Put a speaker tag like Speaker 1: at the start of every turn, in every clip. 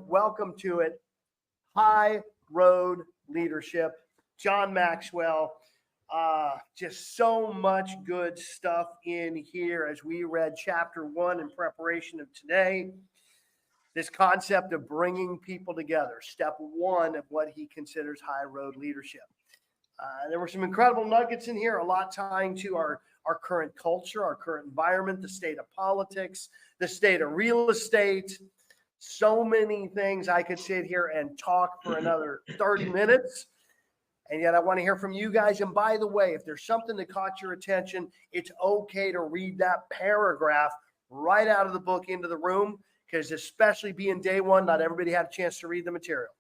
Speaker 1: Welcome to it. High Road Leadership. John Maxwell. Just so much good stuff in here as we read chapter 1 in preparation of today. This concept of bringing people together, step 1 of what he considers high road leadership. There were some incredible nuggets in here, a lot tying to our current culture, our current environment, the state of politics, the state of real estate. So many things. I could sit here and talk for another 30 minutes. And yet I want to hear from you guys. And by the way, if there's something that caught your attention, it's okay to read that paragraph right out of the book into the room, because especially being day one, not everybody had a chance to read the material.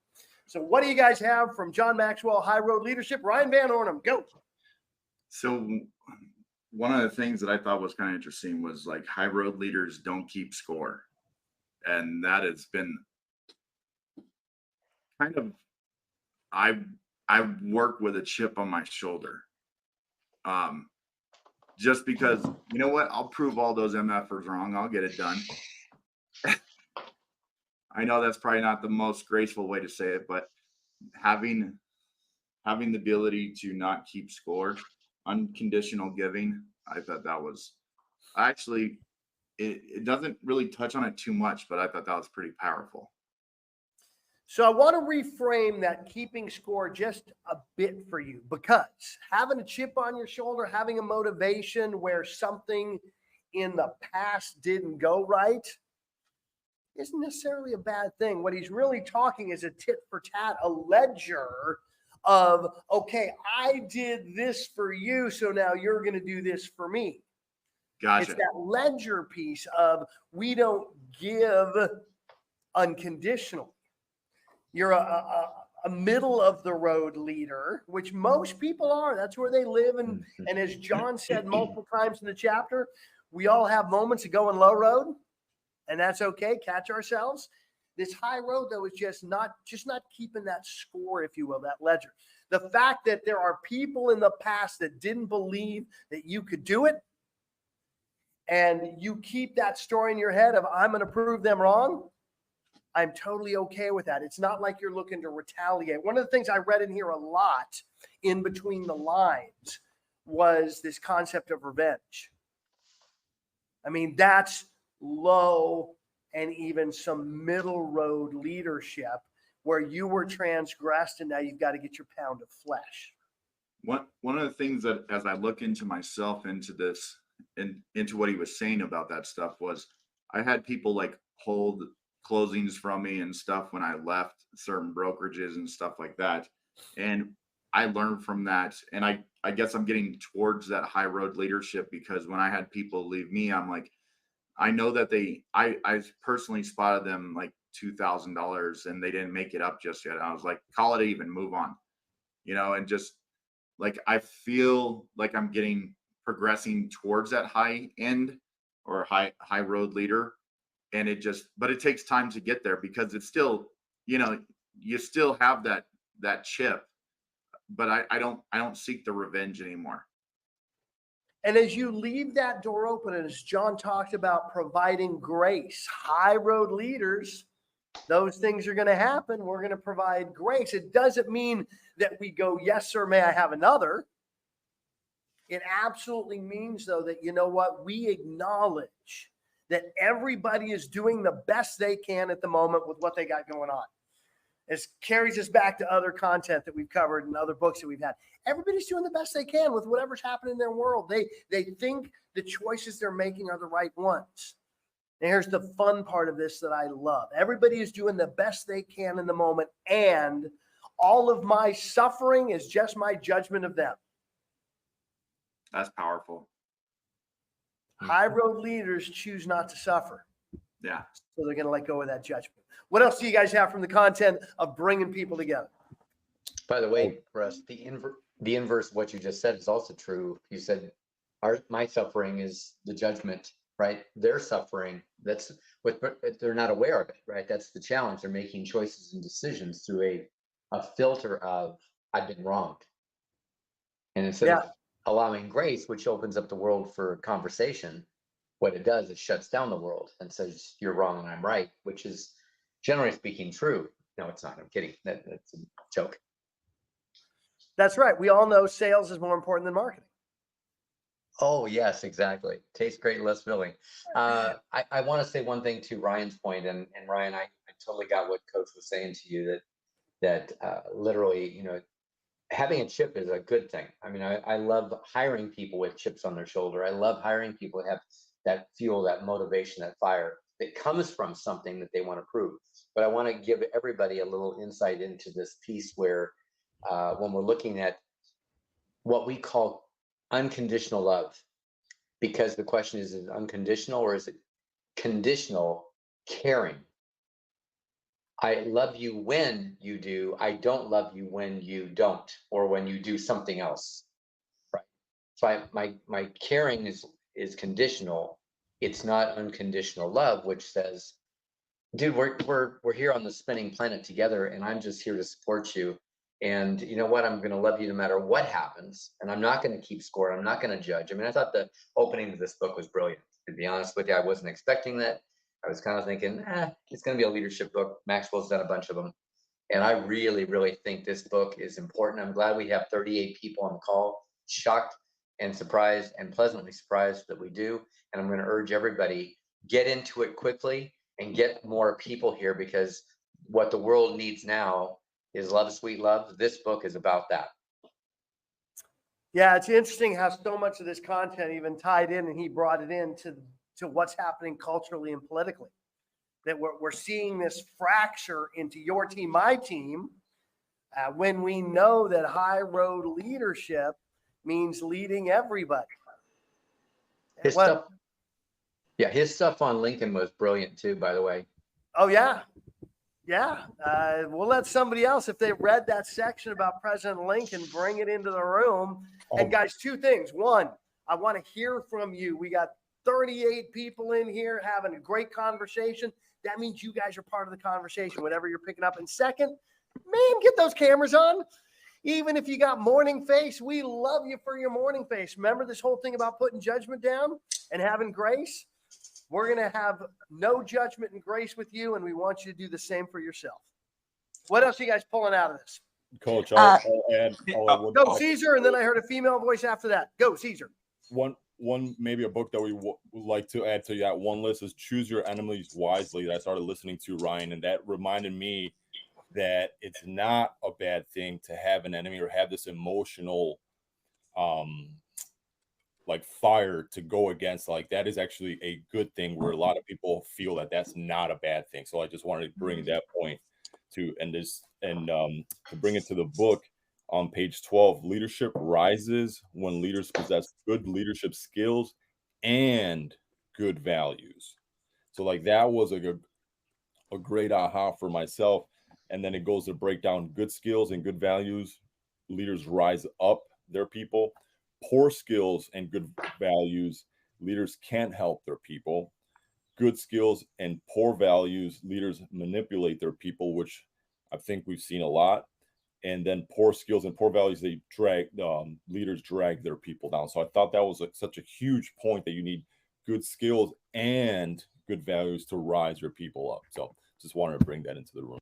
Speaker 1: So what do you guys have from John Maxwell, High Road Leadership? Ryan Van Ornum, go.
Speaker 2: So one of the things that I thought was kind of interesting was like high road leaders don't keep score. And that has been kind of, I work with a chip on my shoulder. Just because, you know what, I'll prove all those MFers wrong. I'll get it done. I know that's probably not the most graceful way to say it, but having the ability to not keep score, unconditional giving, I thought that was actually, it doesn't really touch on it too much, but I thought that was pretty powerful.
Speaker 1: So I want to reframe that keeping score just a bit for you, because having a chip on your shoulder, having a motivation where something in the past didn't go right, isn't necessarily a bad thing. What he's really talking is a tit for tat, a ledger of, okay, I did this for you, so now you're going to do this for me.
Speaker 2: Gotcha.
Speaker 1: It's that ledger piece of, we don't give unconditionally. You're a middle of the road leader, which most people are. That's where they live. And as John said multiple times in the chapter, we all have moments of going low road, and that's okay. Catch ourselves. This high road, though, is just not keeping that score, if you will, that ledger. The fact that there are people in the past that didn't believe that you could do it, and you keep that story in your head of, I'm going to prove them wrong, I'm totally okay with that. It's not like you're looking to retaliate. One of the things I read in here a lot in between the lines was this concept of revenge. I mean, that's low and even some middle road leadership where you were transgressed and now you've got to get your pound of flesh.
Speaker 2: One of the things that, as I look into myself, into this, and into what he was saying about that stuff, was I had people like hold closings from me and stuff when I left certain brokerages and stuff like that. And I learned from that. And I guess I'm getting towards that high road leadership, because when I had people leave me, I'm like, I know that I personally spotted them like $2,000 and they didn't make it up just yet. I was like, call it even, move on, and just like, I feel like I'm progressing towards that high end or high road leader. And but it takes time to get there, because it's still, you still have that chip, but I don't seek the revenge anymore.
Speaker 1: And as you leave that door open, and as John talked about providing grace, high road leaders, those things are going to happen. We're going to provide grace. It doesn't mean that we go, yes, sir, may I have another? It absolutely means, though, that, you know what, we acknowledge that everybody is doing the best they can at the moment with what they got going on. This carries us back to other content that we've covered and other books that we've had. Everybody's doing the best they can with whatever's happening in their world. They think the choices they're making are the right ones. And here's the fun part of this that I love. Everybody is doing the best they can in the moment, and all of my suffering is just my judgment of them.
Speaker 2: That's powerful.
Speaker 1: High road leaders choose not to suffer.
Speaker 2: Yeah.
Speaker 1: So they're going to let go of that judgment. What else do you guys have from the content of bringing people together?
Speaker 3: By the way, Russ, the inverse of what you just said is also true. You said my suffering is the judgment, right? Their suffering, that's what they're not aware of it, right? That's the challenge. They're making choices and decisions through a filter of, I've been wronged. And instead of allowing grace, which opens up the world for conversation, what it does is shuts down the world and says, you're wrong and I'm right, which is generally speaking, true. No, it's not. I'm kidding. That's a joke.
Speaker 1: That's right. We all know sales is more important than marketing.
Speaker 3: Oh, yes, exactly. Tastes great, less filling. I want to say one thing to Ryan's point, and Ryan, I totally got what Coach was saying to you, that literally, you know, having a chip is a good thing. I mean, I love hiring people with chips on their shoulder. I love hiring people that have that fuel, that motivation, that fire that comes from something that they want to prove. But I want to give everybody a little insight into this piece where when we're looking at what we call unconditional love, because the question is it unconditional or is it conditional caring? I love you when you do. I don't love you when you don't, or when you do something else. Right. So my caring is conditional. It's not unconditional love, which says, dude, we're here on the spinning planet together, and I'm just here to support you. And you know what? I'm going to love you no matter what happens, and I'm not going to keep score. I'm not going to judge. I mean, I thought the opening of this book was brilliant. To be honest with you, I wasn't expecting that. I was kind of thinking, it's going to be a leadership book. Maxwell's done a bunch of them, and I really, really think this book is important. I'm glad we have 38 people on the call. Shocked and surprised and pleasantly surprised that we do. And I'm going to urge everybody, get into it quickly and get more people here, because what the world needs now is love, sweet love. This book is about that.
Speaker 1: Yeah, it's interesting how so much of this content even tied in, and he brought it in to what's happening culturally and politically. That we're seeing this fracture into your team, my team, when we know that high road leadership means leading everybody.
Speaker 3: His stuff on Lincoln was brilliant too, by the way.
Speaker 1: Oh yeah. Yeah. We'll let somebody else, if they read that section about President Lincoln, bring it into the room. And guys, two things. One, I want to hear from you. We got 38 people in here having a great conversation. That means you guys are part of the conversation, whatever you're picking up. And second, man, get those cameras on. Even if you got morning face, we love you for your morning face. Remember this whole thing about putting judgment down and having grace? We're going to have no judgment and grace with you, and we want you to do the same for yourself. What else are you guys pulling out of this?
Speaker 4: Coach, I'll add.
Speaker 1: Go, Caesar, and then I heard a female voice after that. Go, Caesar.
Speaker 4: One maybe a book that we would like to add to that one list is Choose Your Enemies Wisely, that I started listening to, Ryan, and that reminded me that it's not a bad thing to have an enemy or have this emotional like fire to go against. Like that is actually a good thing, where a lot of people feel that that's not a bad thing. So I just wanted to bring that point to to bring it to the book. On page 12, leadership rises when leaders possess good leadership skills and good values. So like that was a great aha for myself. And then it goes to break down good skills and good values. Leaders rise up their people. Poor skills and good values, leaders can't help their people. Good skills and poor values, leaders manipulate their people, which I think we've seen a lot. And then poor skills and poor values, they leaders drag their people down. So I thought that was such a huge point, that you need good skills and good values to rise your people up. So just wanted to bring that into the room.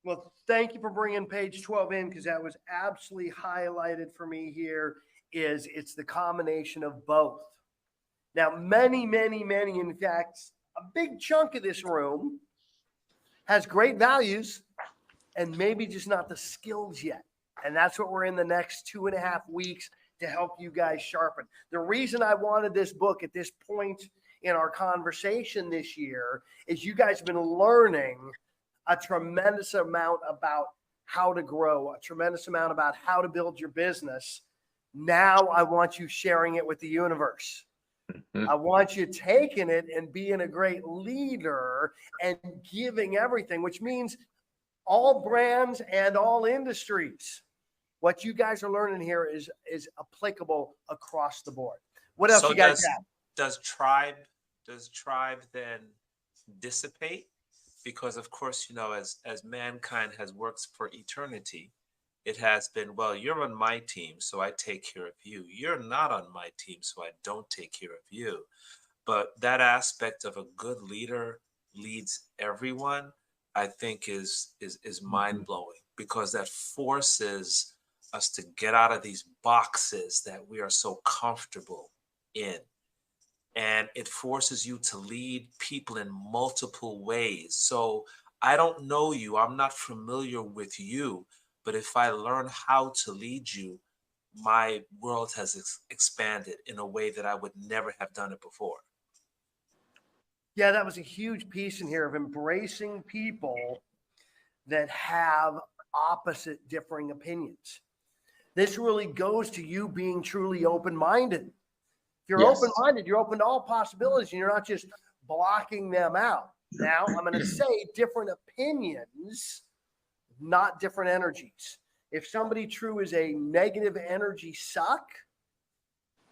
Speaker 1: Well, thank you for bringing page 12 in, because that was absolutely highlighted for me here. It's the combination of both. Now, many, in fact, a big chunk of this room has great values and maybe just not the skills yet. And that's what we're in the next 2.5 weeks to help you guys sharpen. The reason I wanted this book at this point in our conversation this year is you guys have been learning a tremendous amount about how to grow, a tremendous amount about how to build your business. Now I want you sharing it with the universe. I want you taking it and being a great leader and giving everything, which means all brands and all industries. What you guys are learning here is applicable across the board. What else you guys have?
Speaker 5: Does tribe then dissipate? Because of course, you know, as mankind has worked for eternity, it has been, well, you're on my team, so I take care of you. You're not on my team, so I don't take care of you. But that aspect of a good leader leads everyone. I think is mind blowing, because that forces us to get out of these boxes that we are so comfortable in. And it forces you to lead people in multiple ways. So I don't know you, I'm not familiar with you, but if I learn how to lead you, my world has expanded in a way that I would never have done it before.
Speaker 1: Yeah, that was a huge piece in here of embracing people that have opposite differing opinions. This really goes to you being truly open-minded. If you're
Speaker 3: Yes.
Speaker 1: open-minded, you're open to all possibilities and you're not just blocking them out. Now, I'm going to say different opinions, not different energies. If somebody true is a negative energy suck,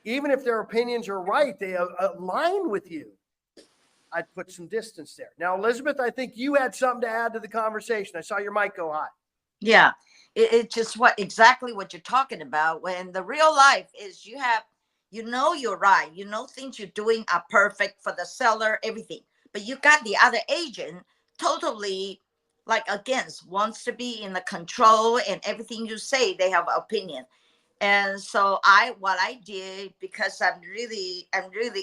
Speaker 1: even if their opinions are right, they align with you, I'd put some distance there. Now, Elizabeth, I think you had something to add to the conversation. I saw your mic go hot.
Speaker 6: Yeah, it's just exactly what you're talking about. When the real life is you're right. You know things you're doing are perfect for the seller, everything. But you got the other agent totally like against, wants to be in the control, and everything you say, they have opinion. And so what I did, because I'm really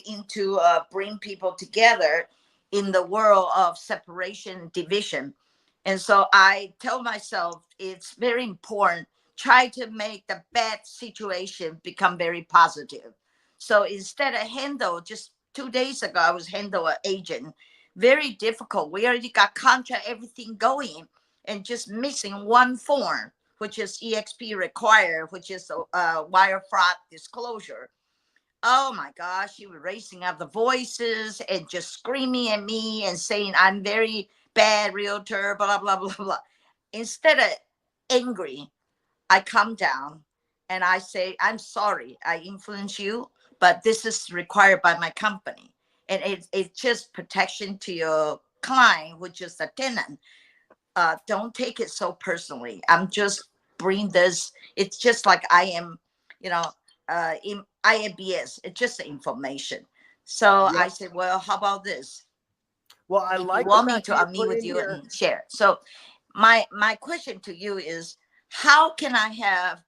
Speaker 6: into bring people together in the world of separation, division. And so I tell myself it's very important, try to make the bad situation become very positive. So instead of handle, just 2 days ago I was handle an agent, very difficult. We already got contract, everything going, and just missing one form, which is EXP required, which is wire fraud disclosure. Oh my gosh, she was raising up the voices and just screaming at me and saying I'm very bad realtor, blah, blah, blah, blah. Instead of angry, I come down and I say, I'm sorry, I influence you, but this is required by my company. And it's just protection to your client, which is the tenant. Don't take it so personally. I'm just bring this. It's just like I am, you know, in IABS. It's just information. So
Speaker 1: Yep.
Speaker 6: I said, well, how about this?
Speaker 1: Well, I
Speaker 6: If you
Speaker 1: like the
Speaker 6: want me
Speaker 1: fact
Speaker 6: to,
Speaker 1: that you
Speaker 6: I'll meet
Speaker 1: put
Speaker 6: with
Speaker 1: in
Speaker 6: you
Speaker 1: here.
Speaker 6: and share. So my question to you is, how can I have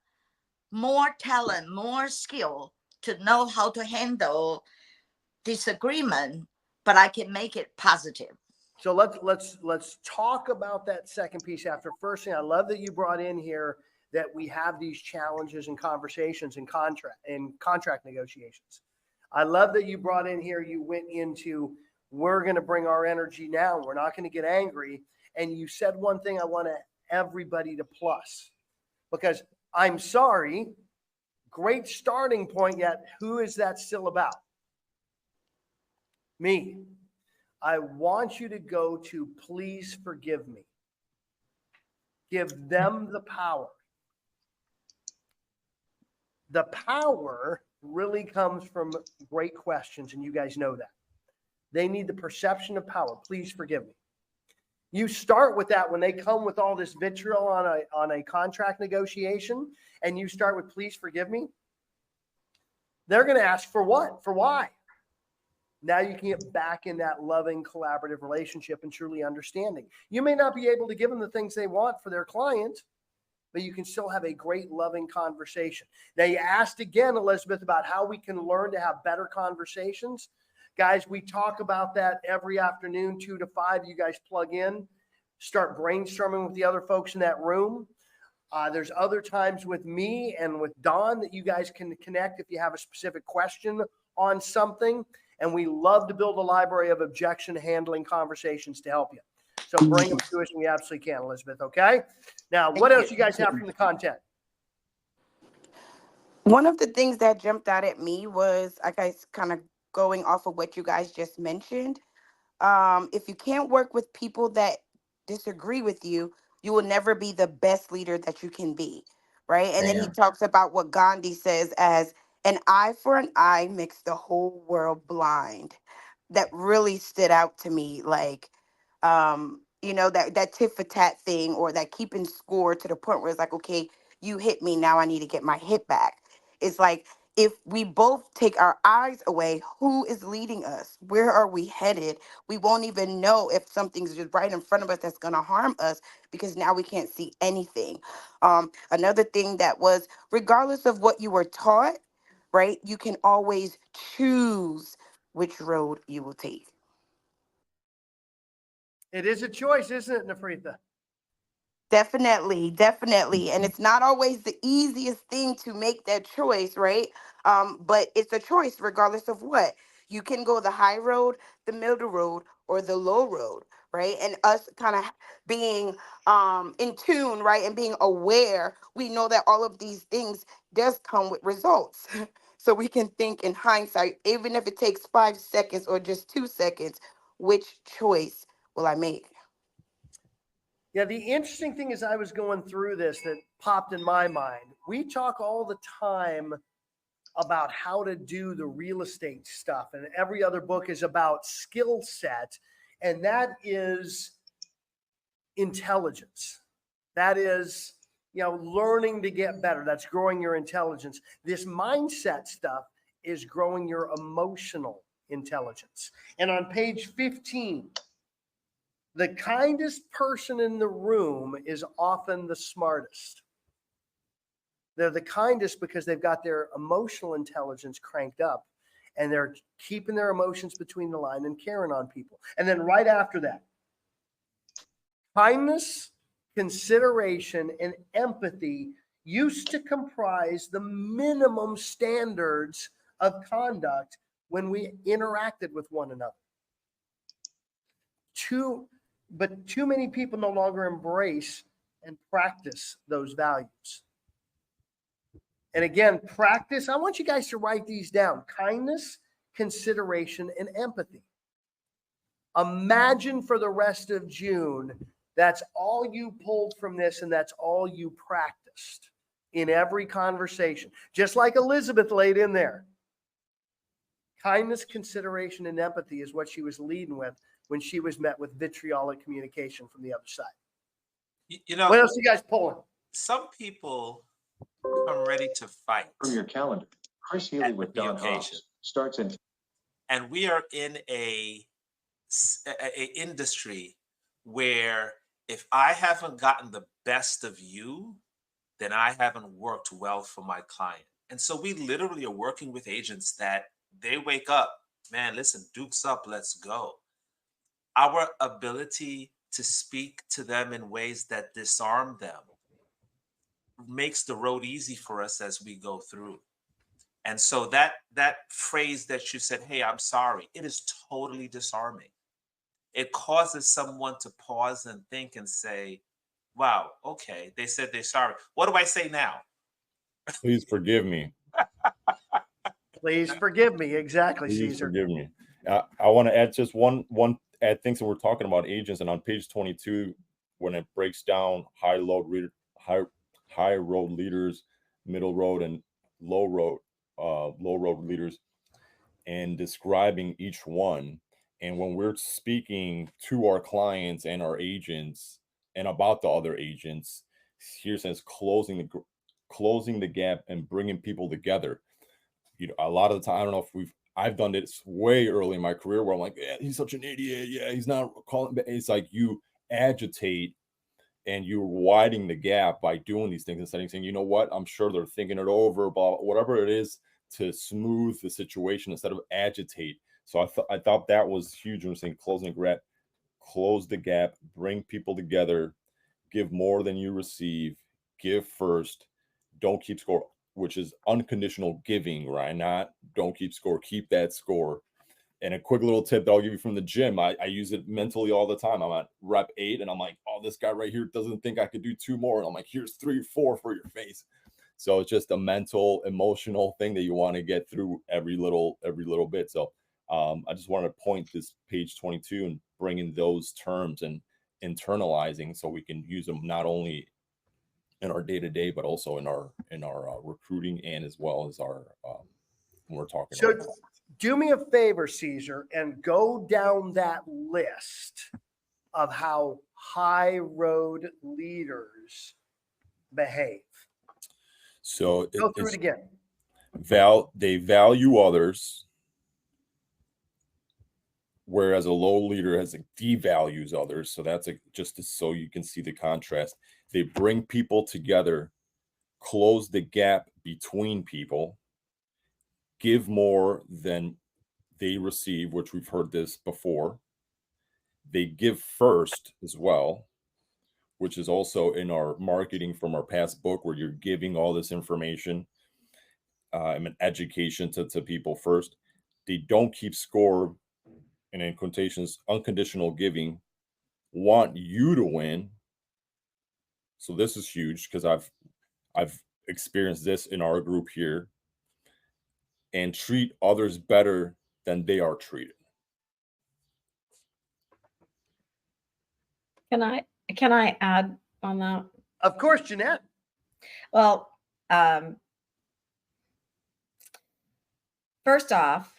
Speaker 6: more talent, more skill to know how to handle disagreement, but I can make it positive?
Speaker 1: So let's talk about that second piece after. First thing, I love that you brought in here that we have these challenges and conversations and contract negotiations. I love that you brought in here. You went into, we're going to bring our energy now. We're not going to get angry. And you said one thing I want everybody to plus, because I'm sorry, great starting point. Yet who is that still about? Me. I want you to go to please forgive me. Give them the power. The power really comes from great questions, and you guys know that. They need the perception of power. Please forgive me. You start with that when they come with all this vitriol on a contract negotiation, and you start with please forgive me. They're going to ask for what? For why? Now you can get back in that loving, collaborative relationship and truly understanding. You may not be able to give them the things they want for their client, but you can still have a great, loving conversation. Now, you asked again, Elizabeth, about how we can learn to have better conversations. Guys, we talk about that every afternoon, 2 to 5. You guys plug in, start brainstorming with the other folks in that room. There's other times with me and with Dawn that you guys can connect if you have a specific question on something. And we love to build a library of objection handling conversations to help you. So bring them to us, and we absolutely can, Elizabeth. Okay. Now, what else you guys have from the content?
Speaker 7: One of the things that jumped out at me was, I guess, kind of going off of what you guys just mentioned. If you can't work with people that disagree with you, you will never be the best leader that you can be, right? And then he talks about what Gandhi says as an eye for an eye makes the whole world blind. That really stood out to me, like, that tit for tat thing, or that keeping score to the point where it's like, okay, you hit me, now I need to get my hit back. It's like if we both take our eyes away, who is leading us? Where are we headed? We won't even know if something's just right in front of us that's going to harm us, because now we can't see anything. Another thing that was, regardless of what you were taught, right, you can always choose which road you will take.
Speaker 1: It is a choice, isn't it, Nafritha?
Speaker 7: Definitely, definitely. And it's not always the easiest thing to make that choice, right? But it's a choice regardless of what. You can go the high road, the middle road, or the low road, right? And us kind of being in tune, right? And being aware, we know that all of these things does come with results. So we can think in hindsight, even if it takes 5 seconds or just 2 seconds, which choice will I make?
Speaker 1: Yeah, the interesting thing is I was going through this that popped in my mind. We talk all the time about how to do the real estate stuff, and every other book is about skill set, and that is intelligence. That is, learning to get better. That's growing your intelligence. This mindset stuff is growing your emotional intelligence. And on page 15, the kindest person in the room is often the smartest. They're the kindest because they've got their emotional intelligence cranked up, and they're keeping their emotions between the line and caring on people. And then right after that, kindness, consideration, and empathy used to comprise the minimum standards of conduct when we interacted with one another. But too many people no longer embrace and practice those values. And again, practice, I want you guys to write these down: kindness, consideration, and empathy. Imagine for the rest of June, that's all you pulled from this, and that's all you practiced in every conversation. Just like Elizabeth laid in there. Kindness, consideration, and empathy is what she was leading with when she was met with vitriolic communication from the other side. What else are you guys pulling?
Speaker 5: Some people come ready to fight.
Speaker 8: From your calendar, Chris Healy with Don Hobbs starts in.
Speaker 5: And we are in a industry where if I haven't gotten the best of you, then I haven't worked well for my client. And so we literally are working with agents that they wake up, man, listen, Duke's up, let's go. Our ability to speak to them in ways that disarm them makes the road easy for us as we go through. And so that phrase that you said, hey, I'm sorry, it is totally disarming. It causes someone to pause and think and say, wow, okay, they said they're sorry. What do I say now?
Speaker 4: Please forgive me.
Speaker 1: Please forgive me. Exactly,
Speaker 4: Please
Speaker 1: Caesar.
Speaker 4: forgive me. I want to add just one add things that we're talking about agents, and on page 22, when it breaks down high road leaders, middle road, and low road leaders, and describing each one. And when we're speaking to our clients and our agents and about the other agents, here says closing the gap and bringing people together. A lot of the time, I don't know if I've done this way early in my career where I'm like, yeah, he's such an idiot. Yeah, he's not calling. It's like you agitate and you're widening the gap by doing these things instead of saying, you know what, I'm sure they're thinking it over about whatever it is to smooth the situation instead of agitate. So I thought that was huge when we're saying close the gap, bring people together, give more than you receive, give first, don't keep score, which is unconditional giving, right? Not don't keep score, keep that score. And a quick little tip that I'll give you from the gym, I use it mentally all the time. I'm at rep 8 and I'm like, oh, this guy right here doesn't think I could do 2 more. And I'm like, here's 3 or 4 for your face. So it's just a mental, emotional thing that you want to get through every little bit. So I just wanted to point this page 22 and bring in those terms and internalizing so we can use them not only in our day-to-day, but also in our recruiting and as well as our when we're talking.
Speaker 1: So do me a favor, Caesar, and go down that list of how high road leaders behave.
Speaker 4: So
Speaker 1: Go through it again.
Speaker 4: They value others, whereas a low leader has devalues others. So that's so you can see the contrast. They bring people together, close the gap between people, give more than they receive, which we've heard this before. They give first as well, which is also in our marketing from our past book, where you're giving all this information and education to people first. They don't keep score, and in quotations, unconditional giving, want you to win. So this is huge, because I've experienced this in our group here, and treat others better than they are treated.
Speaker 9: Can I add on that?
Speaker 1: Of course, Jeanette.
Speaker 9: Well, first off,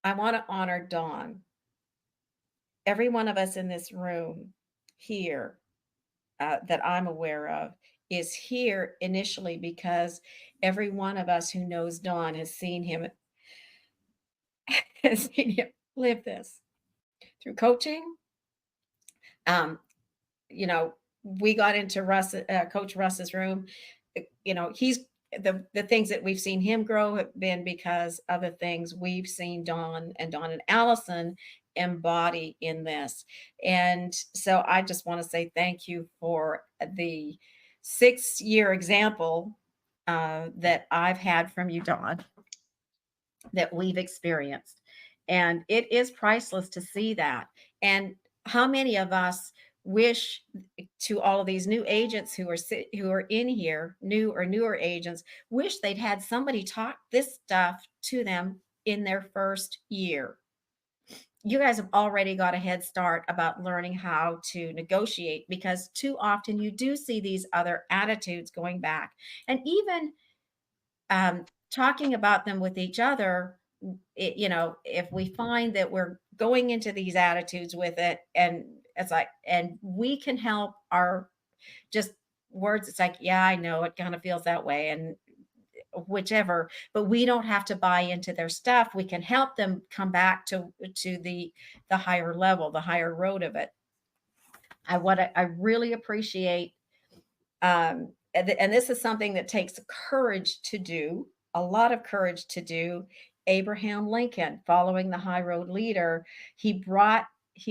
Speaker 9: I want to honor Dawn. Every one of us in this room here that I'm aware of is here initially because every one of us who knows Dawn has seen him live this through coaching. You know, we got into Coach Russ's room. You know, he's the things that we've seen him grow have been because of the things we've seen Dawn and Allison embody in this. And so I just want to say thank you for the 6-year example that I've had from you, Dawn, that we've experienced. And it is priceless to see that. And how many of us wish to all of these new agents who are in here, new or newer agents, wish they'd had somebody talk this stuff to them in their first year. You guys have already got a head start about learning how to negotiate, because too often you do see these other attitudes going back, and even talking about them with each other. You know, if we find that we're going into these attitudes with it, and it's like, and we can help our just words. It's like, yeah, I know it kind of feels that way, and whichever, but we don't have to buy into their stuff. We can help them come back to the higher level, the higher road of it. I really appreciate, and this is something that takes courage to do, a lot of courage to do. Abraham Lincoln, following the high road leader, he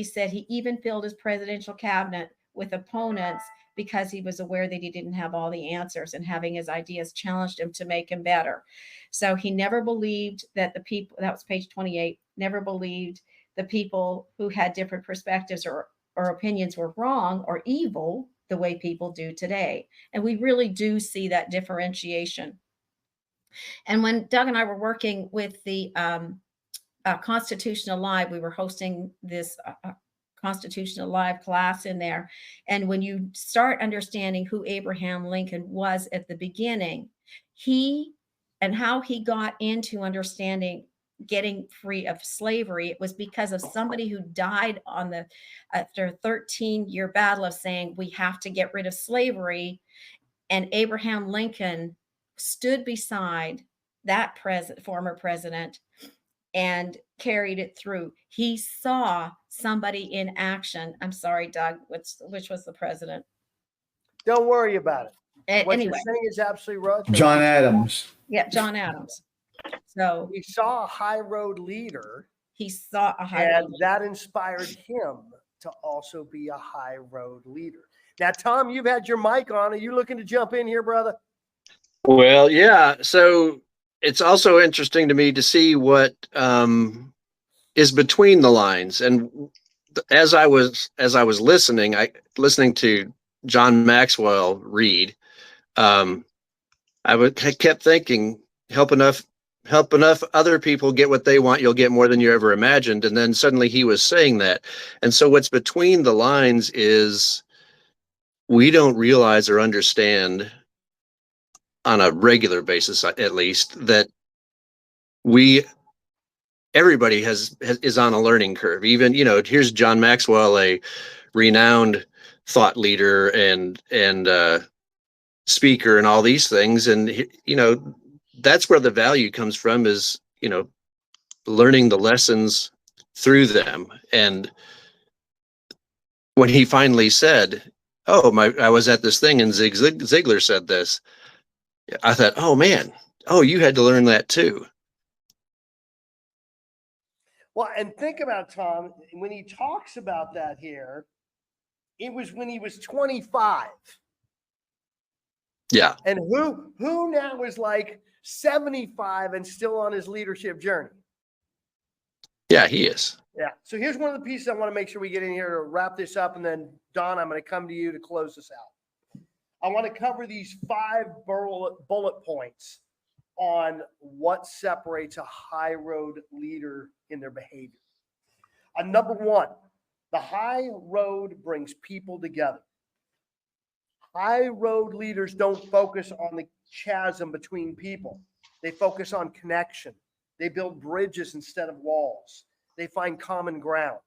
Speaker 9: said he even filled his presidential cabinet with opponents because he was aware that he didn't have all the answers, and having his ideas challenged him to make him better. So he never believed that the people, that was page 28, never believed the people who had different perspectives or opinions were wrong or evil the way people do today. And we really do see that differentiation. And when Doug and I were working with the Constitution Alive, we were hosting this Constitution Alive class in there. And when you start understanding who Abraham Lincoln was at the beginning, and how he got into understanding getting free of slavery, it was because of somebody who died after a 13-year battle of saying, we have to get rid of slavery. And Abraham Lincoln stood beside that former president and carried it through. He saw somebody in action. I'm sorry, Doug, which was the president?
Speaker 1: Don't worry about it. What
Speaker 9: Anyway,
Speaker 1: you're saying is absolutely right.
Speaker 10: John Adams.
Speaker 9: Yeah, John Adams. So
Speaker 1: he saw a high road leader.
Speaker 9: He saw a high
Speaker 1: and
Speaker 9: road leader.
Speaker 1: that inspired him to also be a high road leader. Now, Tom, you've had your mic on. Are you looking to jump in here, brother?
Speaker 11: Well, yeah. So it's also interesting to me to see what is between the lines. And as I was listening to John Maxwell read, I kept thinking, help enough other people get what they want, you'll get more than you ever imagined. And then suddenly he was saying that. And so what's between the lines is we don't realize or understand on a regular basis, at least, that everybody is on a learning curve. Even, here's John Maxwell, a renowned thought leader and speaker and all these things. And, that's where the value comes from, is, you know, learning the lessons through them. And when he finally said, oh, I was at this thing and Ziglar said this, I thought, oh man, oh, you had to learn that too.
Speaker 1: Well, and think about Tom, when he talks about that here, it was when he was 25.
Speaker 11: Yeah.
Speaker 1: And who now is like 75 and still on his leadership journey?
Speaker 11: Yeah, he is.
Speaker 1: Yeah. So here's one of the pieces I want to make sure we get in here to wrap this up. And then, Don, I'm going to come to you to close this out. I want to cover these 5 bullet points on what separates a high road leader in their behavior. Number 1, the high road brings people together. High road leaders don't focus on the chasm between people. They focus on connection. They build bridges instead of walls. They find common ground.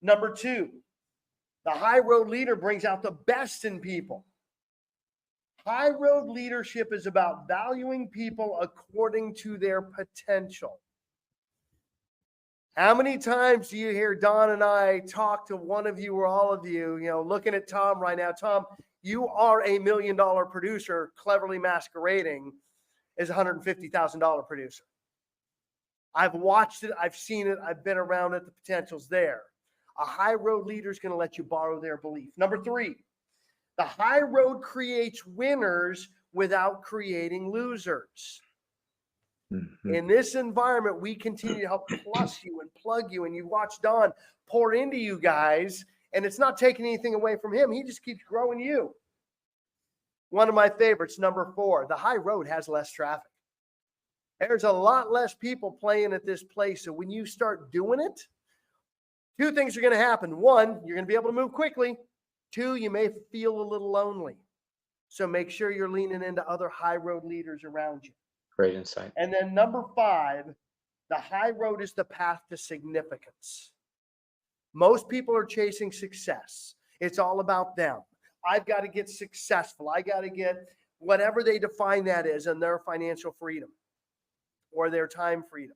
Speaker 1: Number 2, the high road leader brings out the best in people. High road leadership is about valuing people according to their potential. How many times do you hear Don and I talk to one of you or all of you, looking at Tom right now? Tom, you are a $1 million producer, cleverly masquerading as a $150,000 producer. I've watched it. I've seen it. I've been around it. The potential's there. A high road leader is going to let you borrow their belief. Number 3, the high road creates winners without creating losers. Mm-hmm. In this environment, we continue to help plus you and plug you, and you watch Don pour into you guys, and it's not taking anything away from him. He just keeps growing you. One of my favorites, number 4, the high road has less traffic. There's a lot less people playing at this place. So when you start doing it, 2 things are going to happen. 1, you're going to be able to move quickly. 2, you may feel a little lonely. So make sure you're leaning into other high road leaders around you.
Speaker 3: Great insight.
Speaker 1: And then number 5, the high road is the path to significance. Most people are chasing success. It's all about them. I've got to get successful. I got to get whatever they define that is, and their financial freedom or their time freedom.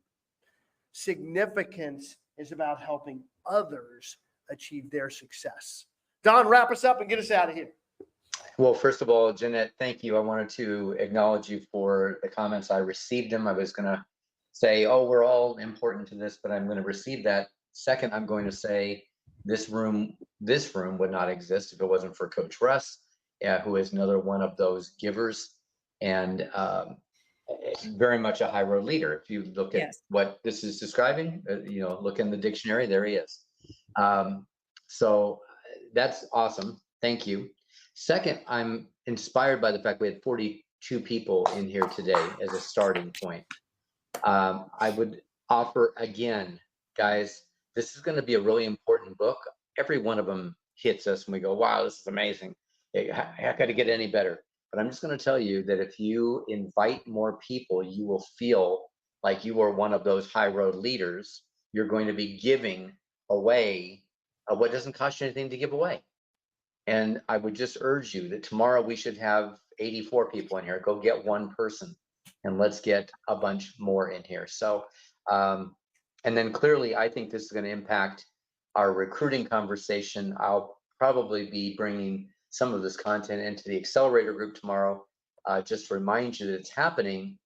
Speaker 1: Significance is about helping others achieve their success. Don, wrap us up and get us out of here.
Speaker 3: Well, first of all, Jeanette, thank you. I wanted to acknowledge you for the comments. I received them. I was going to say, oh, we're all important to this, but I'm going to receive that. Second, I'm going to say this room would not exist if it wasn't for Coach Russ, who is another one of those givers and very much a high road leader. If you look at what this is describing, look in the dictionary, there he is. So that's awesome. Thank you. Second, I'm inspired by the fact we had 42 people in here today as a starting point. I would offer again, guys, this is going to be a really important book. Every one of them hits us and we go, wow, this is amazing. How could it get any better? But I'm just going to tell you that if you invite more people, you will feel like you are one of those high road leaders. You're going to be giving away what doesn't cost you anything to give away. And I would just urge you that tomorrow we should have 84 people in here. Go get one person and let's get a bunch more in here. So, and then clearly, I think this is going to impact our recruiting conversation. I'll probably be bringing some of this content into the accelerator group tomorrow, just to remind you that it's happening.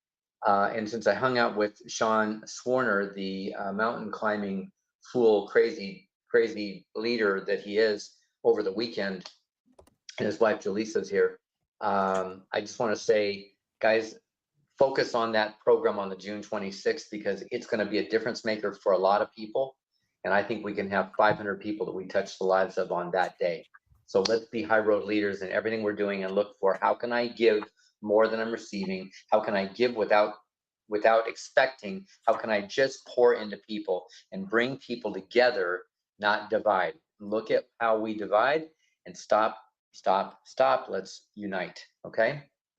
Speaker 3: And since I hung out with Sean Swarner, the mountain climbing fool, crazy leader that he is, over the weekend, and his wife Jaleesa's here. I just want to say, guys, focus on that program on the June 26th, because it's going to be a difference maker for a lot of people. And I think we can have 500 people that we touch the lives of on that day. So let's be high road leaders in everything we're doing and look for, how can I give more than I'm receiving? How can I give without expecting? How can I just pour into people and bring people together, not divide? Look at how we divide and stop. Let's unite. Okay.